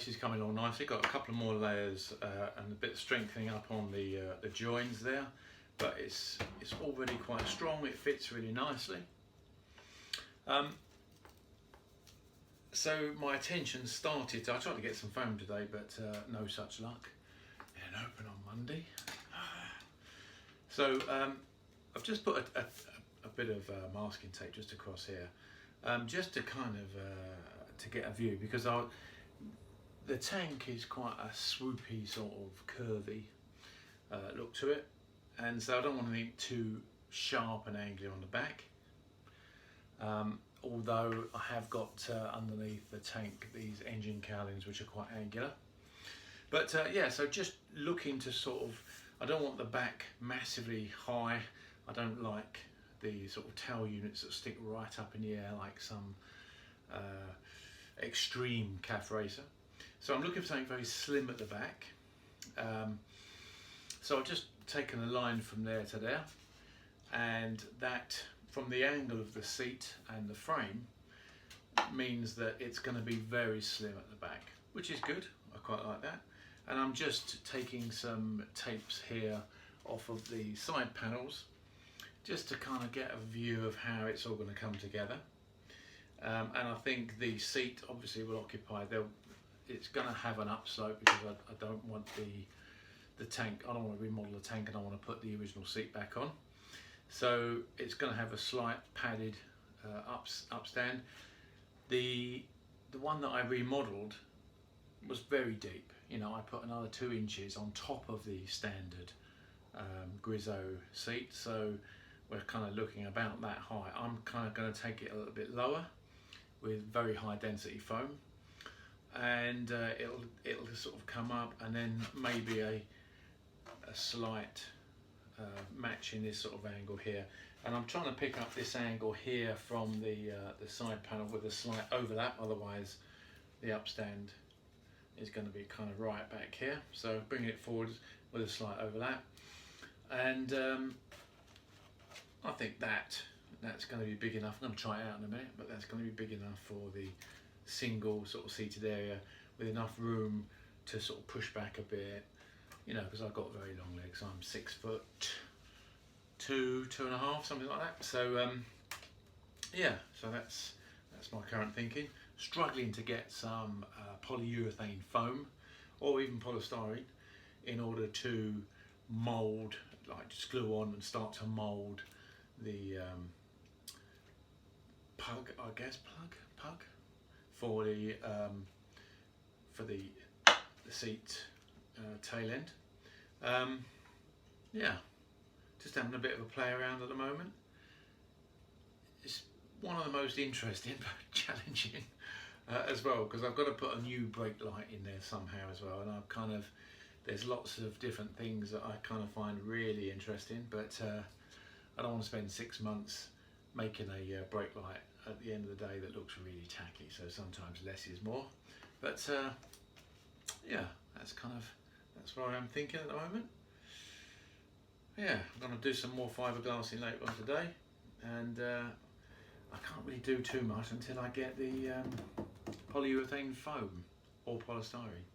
this is coming along nicely. Got a couple of more layers and a bit of strengthening up on the joins there, but it's already quite strong. It fits really nicely. So my attention started. I tried to get some foam today, but no such luck. It didn't open on Monday. So I've just put a bit of masking tape just across here, just to kind of to get a view, because the tank is quite a swoopy sort of curvy look to it, and so I don't want anything too sharp and angry on the back. Although I have got underneath the tank these engine cowlings which are quite angular. But yeah, so just looking to sort of, I don't want the back massively high. I don't like the sort of tail units that stick right up in the air like some extreme calf racer. So I'm looking for something very slim at the back. So I've just taken a line from there to there, and that from the angle of the seat and the frame means that it's going to be very slim at the back, which is good. I quite like that. And I'm just taking some tapes here off of the side panels just to kind of get a view of how it's all going to come together. And I think the seat obviously will occupy, it's going to have an upslope, because I don't want the tank, I don't want to remodel the tank, and I want to put the original seat back on. So it's going to have a slight padded upstand. The one that I remodeled was very deep. You know, I put another 2 inches on top of the standard Griso seat, so we're kind of looking about that high. I'm kind of going to take it a little bit lower with very high density foam, and it'll sort of come up, and then maybe a slight matching this sort of angle here. And I'm trying to pick up this angle here from the side panel with a slight overlap, otherwise the upstand is going to be kind of right back here. So bringing it forward with a slight overlap, and I think that's going to be big enough. I'm going to try it out in a minute, but that's going to be big enough for the single sort of seated area, with enough room to sort of push back a bit, you know, because I've got very long legs. I'm 6'2", 2.5", something like that. So yeah, so that's my current thinking. Struggling to get some polyurethane foam or even polystyrene in order to mould, like just glue on and start to mould the pug, I guess, pug for the seat tail end. Yeah, just having a bit of a play around at the moment. It's one of the most interesting but challenging as well, because I've got to put a new brake light in there somehow as well, and I've kind of, there's lots of different things that I kind of find really interesting, but I don't want to spend 6 months making a brake light at the end of the day that looks really tacky. So sometimes less is more. But yeah, that's where I'm thinking at the moment. Yeah, I'm going to do some more fiberglassing later on today, and I can't really do too much until I get the polyurethane foam or polystyrene.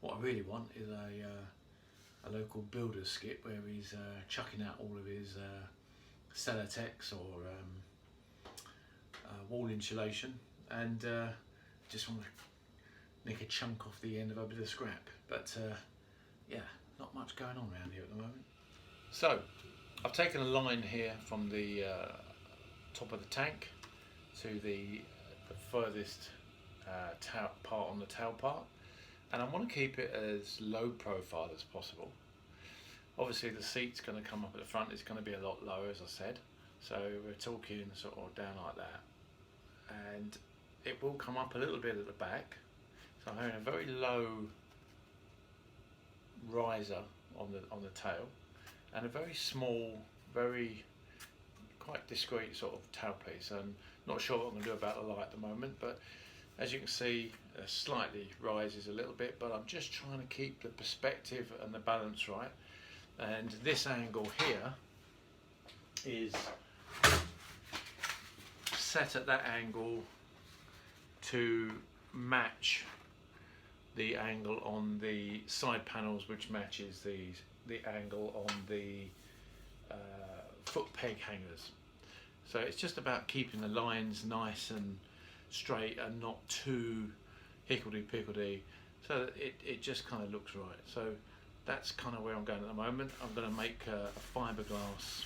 What I really want is a local builder's skip where he's chucking out all of his Celotex or wall insulation, and just want to nick a chunk off the end of a bit of scrap. But yeah, not much going on around here at the moment. So I've taken a line here from the top of the tank to the furthest part on the tail part, and I want to keep it as low profile as possible. Obviously the seat's going to come up at the front, it's going to be a lot lower, as I said, so we're talking sort of down like that, and it will come up a little bit at the back, so I'm having a very low riser on the tail, and a very small, very quite discreet sort of tailpiece. I'm not sure what I'm going to do about the light at the moment, but as you can see, it slightly rises a little bit, but I'm just trying to keep the perspective and the balance right. And this angle here is set at that angle to match the angle on the side panels, which matches the angle on the foot peg hangers. So it's just about keeping the lines nice and straight and not too hickledy-pickledy, so that it just kind of looks right. So that's kind of where I'm going at the moment. I'm going to make a fiberglass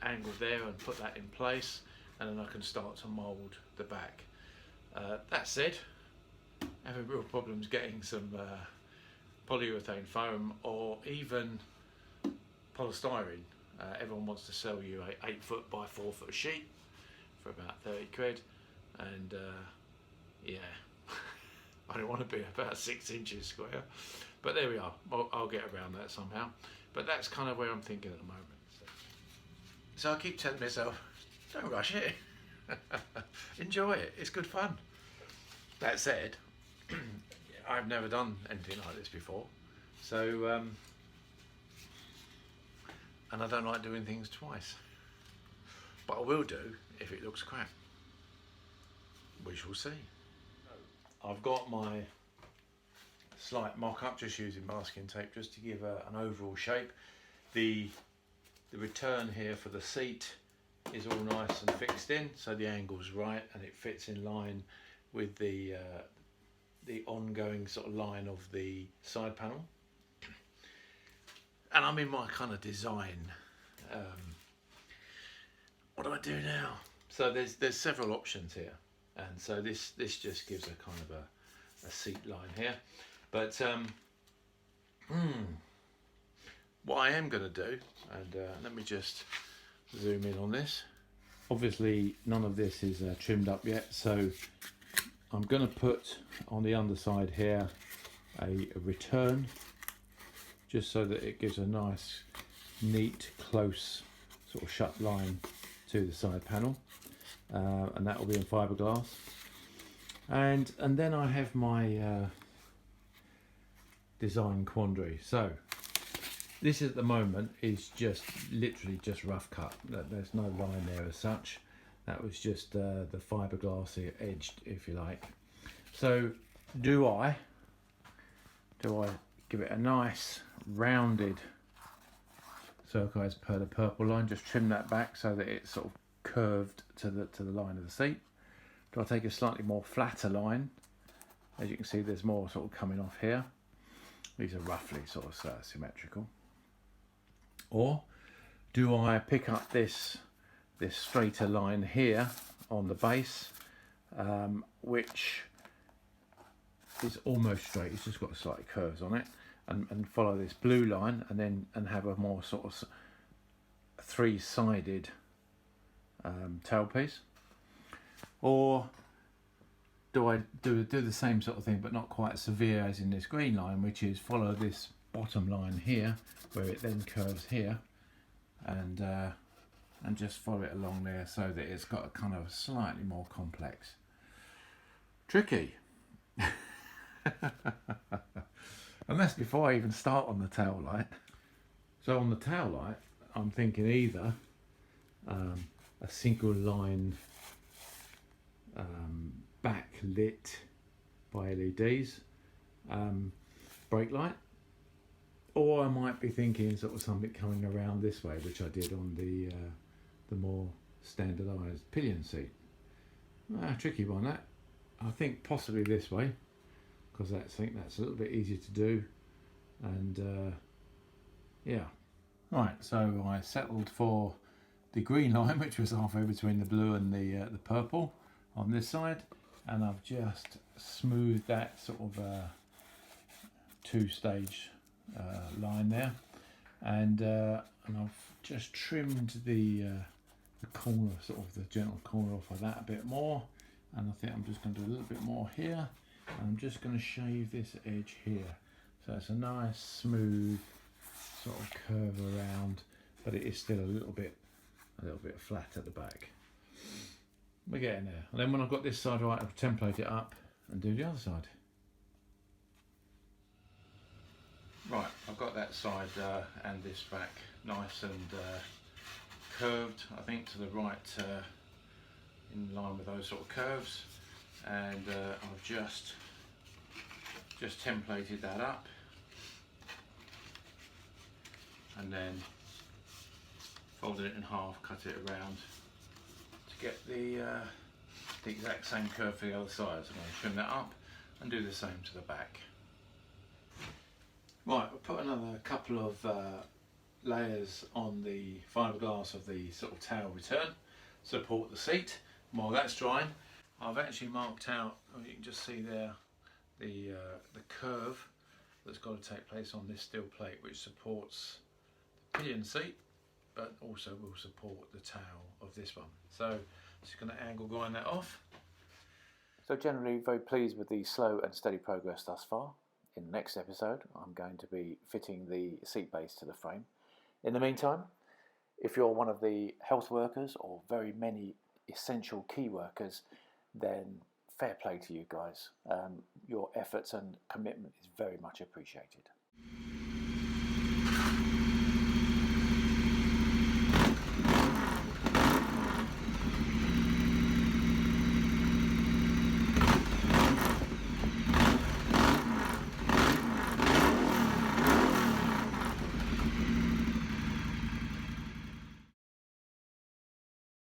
angle there and put that in place, and then I can start to mould the back. That said, having real problems getting some polyurethane foam or even polystyrene. Everyone wants to sell you a 8 foot by 4 foot sheet for about 30 quid, and yeah, I don't want to be about 6 inches square, but there we are. I'll get around that somehow, but that's kind of where I'm thinking at the moment. So I keep telling myself, don't rush it. Enjoy it, it's good fun. That said, I've never done anything like this before, so and I don't like doing things twice, but I will do if it looks crap. We shall see. I've got my slight mock-up, just using masking tape just to give an overall shape. The return here for the seat is all nice and fixed in, so the angle's right and it fits in line with the ongoing sort of line of the side panel. And I'm in my kind of design. What do I do now? So there's several options here, and so this just gives a kind of a seat line here. But what I am going to do, and let me just zoom in on this. Obviously none of this is trimmed up yet, so I'm going to put on the underside here a return, just so that it gives a nice, neat, close, sort of shut line to the side panel, and that will be in fiberglass. And then I have my design quandary. So this at the moment is just literally just rough cut. There's no line there as such. That was just the fiberglass edged, if you like. So do I give it a nice rounded circle as per the purple line, just trim that back so that it's sort of curved to the line of the seat? Do I take a slightly more flatter line? As you can see, there's more sort of coming off here. These are roughly sort of symmetrical. Or do I pick up this straighter line here on the base, which is almost straight, it's just got slight curves on it, and follow this blue line, and have a more sort of three-sided tailpiece? Or do I do the same sort of thing, but not quite severe as in this green line, which is follow this bottom line here, where it then curves here, and just follow it along there so that it's got a kind of slightly more complex. Tricky. And that's before I even start on the tail light. So on the tail light, I'm thinking either a single line backlit by LEDs brake light, or I might be thinking sort of something coming around this way, which I did on the more standardised pillion seat. Tricky one, that. I think possibly this way, because I think that's a little bit easier to do, and yeah. Right, so I settled for the green line, which was halfway between the blue and the purple on this side, and I've just smoothed that sort of two-stage line there, and I've just trimmed the corner, sort of the general corner off of that a bit more, and I think I'm just going to do a little bit more here, and I'm just going to shave this edge here, so it's a nice smooth sort of curve around, but it is still a little bit flat at the back. We're getting there. And then when I've got this side right, I'll template it up and do the other side. Right, I've got that side and this back nice and curved, I think, to the right, in line with those sort of curves, and I've just just templated that up, and then folded it in half, cut it around to get the exact same curve for the other side. So I'm going to trim that up and do the same to the back. Right, we'll put another couple of layers on the fiberglass of the sort of tail return, support the seat. While that's drying, I've actually marked out, you can just see there, the curve that's got to take place on this steel plate, which supports the pillion seat, but also will support the tail of this one. So just going to angle grind that off. So generally very pleased with the slow and steady progress thus far. In the next episode I'm going to be fitting the seat base to the frame. In the meantime, if you're one of the health workers or very many essential key workers, then fair play to you guys. Your efforts and commitment is very much appreciated.